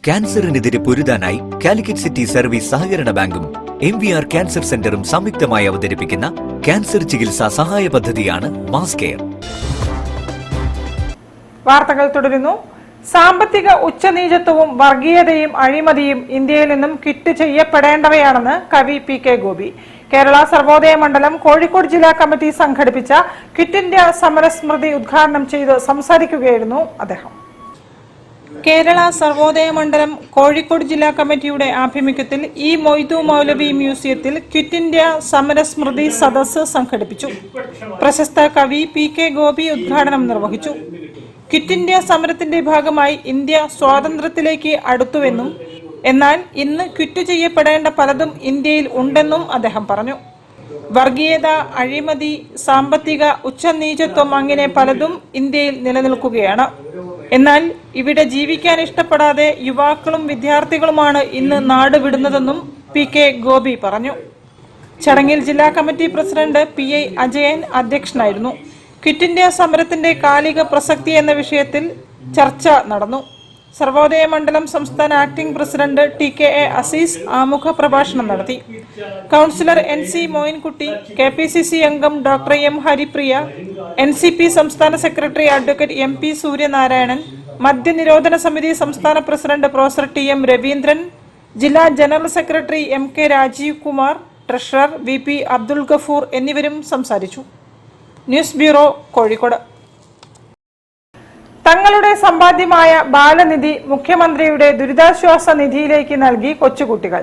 ക്യാൻസറിനെതിരെ പൊരുതാനായി Calicut city service സഹകരണ ബാങ്കും MVR cancer സെന്ററും സംയുക്തമായി അവതരിപ്പിക്കുന്ന ക്യാൻസർ ചികിത്സാ സഹായ പദ്ധതിയാണ് മാസ് കെയർ. വാർത്തകൾ തുടരുന്നു. സാമ്പത്തിക ഉച്ചനീചത്വവും വർഗീയതയും അഴിമതിയും ഇന്ത്യയിൽ നിന്നും ക്വിറ്റ് ചെയ്യപ്പെടേണ്ടവയാണെന്ന് കവി PK ഗോപി. കേരള സർവോദയ മണ്ഡലം കോഴിക്കോട് ജില്ലാ കമ്മിറ്റി സംഘടിപ്പിച്ച ക്വിറ്റ് ഇന്ത്യ സമരസ്മൃതി ഉദ്ഘാടനം ചെയ്ത് സംസാരിക്കുകയായിരുന്നു അദ്ദേഹം. കേരള സർവോദയ മണ്ഡലം കോഴിക്കോട് ജില്ലാ കമ്മിറ്റിയുടെ ആഭിമുഖ്യത്തിൽ മൊയ്തു മൗലവി മ്യൂസിയത്തിൽ ക്വിറ്റ് ഇന്ത്യ സമരസ്മൃതി സദസ്സ് സംഘടിപ്പിച്ചു. പ്രശസ്ത കവി PK ഗോപി ഉദ്ഘാടനം നിർവഹിച്ചു. ക്വിറ്റ് ഇന്ത്യ സമരത്തിന്റെ ഭാഗമായി ഇന്ത്യ സ്വാതന്ത്ര്യത്തിലേക്ക് അടുത്തുവെന്നും എന്നാൽ ഇന്ന് ക്വിറ്റ് ചെയ്യപ്പെടേണ്ട പലതും ഇന്ത്യയിൽ ഉണ്ടെന്നും അദ്ദേഹം പറഞ്ഞു. വർഗീയത, അഴിമതി, സാമ്പത്തിക ഉച്ചനീചത്വം അങ്ങനെ പലതും ഇന്ത്യയിൽ നിലനിൽക്കുകയാണ്. എന്നാൽ ഇവിടെ ജീവിക്കാൻ ഇഷ്ടപ്പെടാതെ യുവാക്കളും വിദ്യാർത്ഥികളുമാണ് ഇന്ന് നാട് വിടുന്നതെന്നും PK ഗോപി പറഞ്ഞു. ചടങ്ങിൽ ജില്ലാ കമ്മിറ്റി പ്രസിഡന്റ് PI അജയൻ അധ്യക്ഷനായിരുന്നു. ക്വിറ്റ് ഇന്ത്യ സമരത്തിന്റെ കാലിക പ്രസക്തി എന്ന വിഷയത്തിൽ ചർച്ച നടന്നു. സർവോദയ മണ്ഡലം സംസ്ഥാന ആക്ടിംഗ് പ്രസിഡന്റ് TKA അസീസ് ആമുഖ പ്രഭാഷണം നടത്തി. കൗൺസിലർ NC മോയിൻകുട്ടി, KPCC അംഗം ഡോക്ടർ M ഹരിപ്രിയ, NCP സംസ്ഥാന സെക്രട്ടറി അഡ്വക്കേറ്റ് MP സൂര്യനാരായണൻ, മദ്യനിരോധന സമിതി സംസ്ഥാന പ്രസിഡന്റ് പ്രൊഫസർ TM രവീന്ദ്രൻ, ജില്ലാ general secretary MK Rajeev Kumar, treasurer VP Abdul Gafoor എന്നിവരും സംസാരിച്ചു. News bureau, Kozhikode. തങ്ങളുടെ സമ്പാദ്യമായ ബാലനിധി മുഖ്യമന്ത്രിയുടെ ദുരിതാശ്വാസ നിധിയിലേക്ക് നൽകി കൊച്ചുകുട്ടികൾ.